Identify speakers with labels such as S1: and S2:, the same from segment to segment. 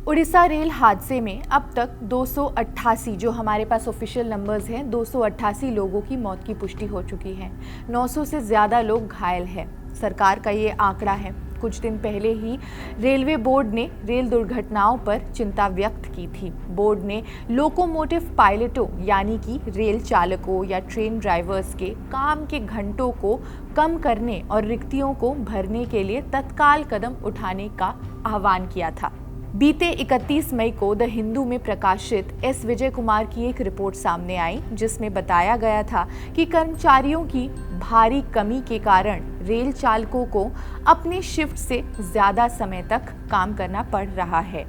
S1: Orissa rail हादसे में अब तक 288 जो हमारे पास ऑफिशियल नंबर्स हैं 288 लोगों की मौत की पुष्टि हो चुकी है। 900 से ज़्यादा लोग घायल हैं। सरकार का ये आंकड़ा है। कुछ दिन पहले ही रेलवे बोर्ड ने रेल दुर्घटनाओं पर चिंता व्यक्त की थी। बोर्ड ने लोकोमोटिव पायलटों यानी कि रेल चालकों या ट्रेन ड्राइवर्स के काम के घंटों को कम करने और रिक्तियों को भरने के लिए तत्काल कदम उठाने का आह्वान किया था। बीते 31 मई को द हिंदू में प्रकाशित एस विजय कुमार की एक रिपोर्ट सामने आई, जिसमें बताया गया था कि कर्मचारियों की भारी कमी के कारण रेल चालकों को अपने शिफ्ट से ज़्यादा समय तक काम करना पड़ रहा है।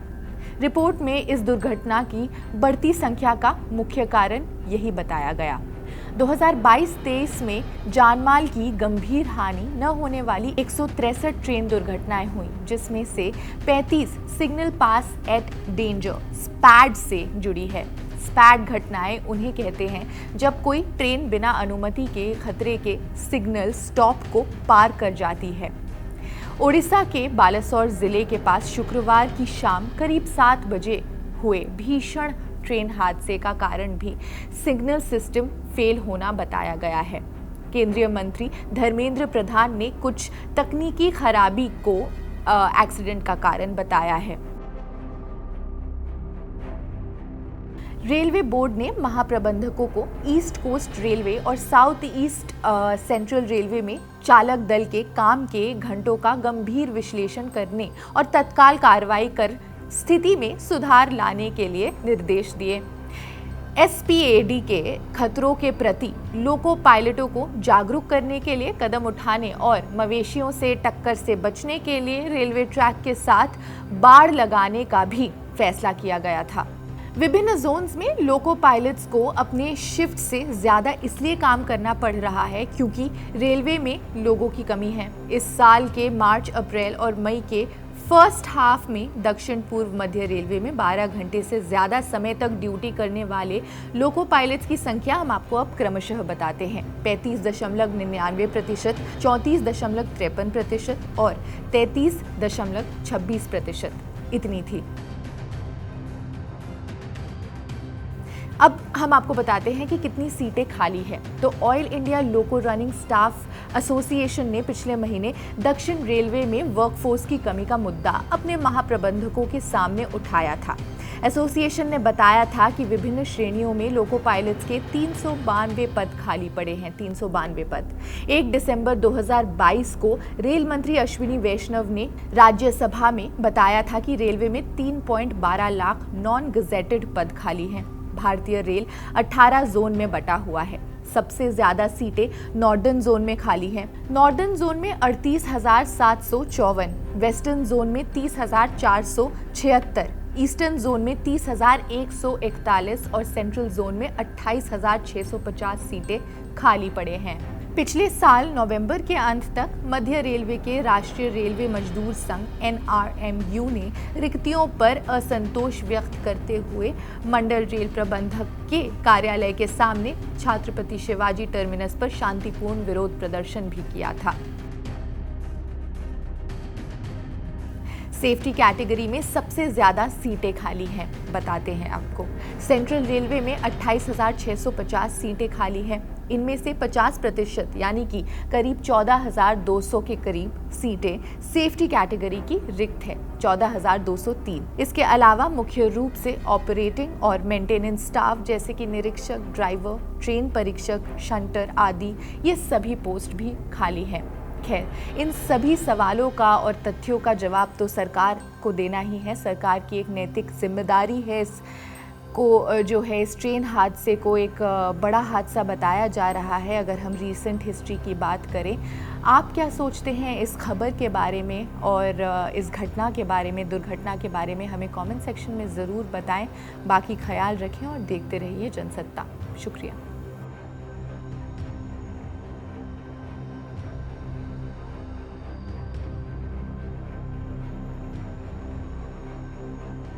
S1: रिपोर्ट में इस दुर्घटना की बढ़ती संख्या का मुख्य कारण यही बताया गया। 2022-23 में जानमाल की गंभीर हानि न होने वाली 163 ट्रेन दुर्घटनाएं हुई, जिसमें से 35 सिग्नल पास एट डेंजर स्पैड से जुड़ी है। स्पैड घटनाएं उन्हें कहते हैं जब कोई ट्रेन बिना अनुमति के खतरे के सिग्नल स्टॉप को पार कर जाती है। ओडिशा के बालासोर जिले के पास शुक्रवार की शाम करीब 7 बजे हुए भीषण ट्रेन हादसे का कारण भी सिग्नल सिस्टम फेल होना बताया गया है। केंद्रीय मंत्री धर्मेंद्र प्रधान ने कुछ तकनीकी खराबी को एक्सीडेंट का कारण बताया है। रेलवे बोर्ड ने महाप्रबंधकों को ईस्ट कोस्ट रेलवे और साउथ ईस्ट सेंट्रल रेलवे में चालक दल के काम के घंटों का गंभीर विश्लेषण करने और तत्काल कार्रवाई कर स्थिति में सुधार लाने के लिए निर्देश दिए। एसपीएडी के खतरों के प्रति लोको पायलटों को जागरूक करने के लिए कदम उठाने और मवेशियों से टक्कर से बचने के लिए रेलवे ट्रैक के साथ बाड़ लगाने का भी फैसला किया गया था। विभिन्न जोन्स में लोको पायलट्स को अपने शिफ्ट से ज़्यादा इसलिए काम करना पड़ रहा है क्योंकि रेलवे में लोगों की कमी है। इस साल के मार्च, अप्रैल और मई के फर्स्ट हाफ में दक्षिण पूर्व मध्य रेलवे में 12 घंटे से ज़्यादा समय तक ड्यूटी करने वाले लोको पायलट्स की संख्या हम आपको अब क्रमशः बताते हैं। 35.99%, 34.53% और 33.26% इतनी थी। अब हम आपको बताते हैं कि कितनी सीटें खाली है। तो ऑयल इंडिया लोको रनिंग स्टाफ एसोसिएशन ने पिछले महीने दक्षिण रेलवे में वर्कफोर्स की कमी का मुद्दा अपने महाप्रबंधकों के सामने उठाया था। एसोसिएशन ने बताया था कि विभिन्न श्रेणियों में लोको पायलट्स के 392 पद खाली पड़े हैं। 392 पद। 1 दिसंबर 2022 को रेल मंत्री अश्विनी वैष्णव ने राज्यसभा में बताया था कि रेलवे में 3.12 लाख नॉन गजेटेड पद खाली हैं। भारतीय रेल 18 जोन में बटा हुआ है। सबसे ज्यादा सीटें नॉर्दर्न जोन में खाली हैं। नॉर्दर्न जोन में 38,754, वेस्टर्न जोन में 30,476, ईस्टर्न जोन में 30,141 और सेंट्रल जोन में 28,650 सीटें खाली पड़े हैं। पिछले साल नवंबर के अंत तक मध्य रेलवे के राष्ट्रीय रेलवे मजदूर संघ NRMU ने रिक्तियों पर असंतोष व्यक्त करते हुए मंडल रेल प्रबंधक के कार्यालय के सामने छत्रपति शिवाजी टर्मिनस पर शांतिपूर्ण विरोध प्रदर्शन भी किया था। सेफ्टी कैटेगरी में सबसे ज़्यादा सीटें खाली हैं, बताते हैं आपको। सेंट्रल रेलवे में 28,650 सीटें खाली हैं। इनमें से 50% यानी कि करीब 14,200 के करीब सीटें सेफ्टी कैटेगरी की रिक्त है। 14,203। इसके अलावा मुख्य रूप से ऑपरेटिंग और मेंटेनेंस स्टाफ जैसे कि निरीक्षक, ड्राइवर, ट्रेन परीक्षक, शंटर आदि ये सभी पोस्ट भी खाली हैं। खैर, इन सभी सवालों का और तथ्यों का जवाब तो सरकार को देना ही है। सरकार की एक नैतिक जिम्मेदारी है। इस ट्रेन हादसे को एक बड़ा हादसा बताया जा रहा है। अगर हम रीसेंट हिस्ट्री की बात करें, आप क्या सोचते हैं इस खबर के बारे में और इस घटना के बारे में, दुर्घटना के बारे में हमें कमेंट सेक्शन में ज़रूर बताएं। बाकी ख्याल रखें और देखते रहिए जनसत्ता। शुक्रिया।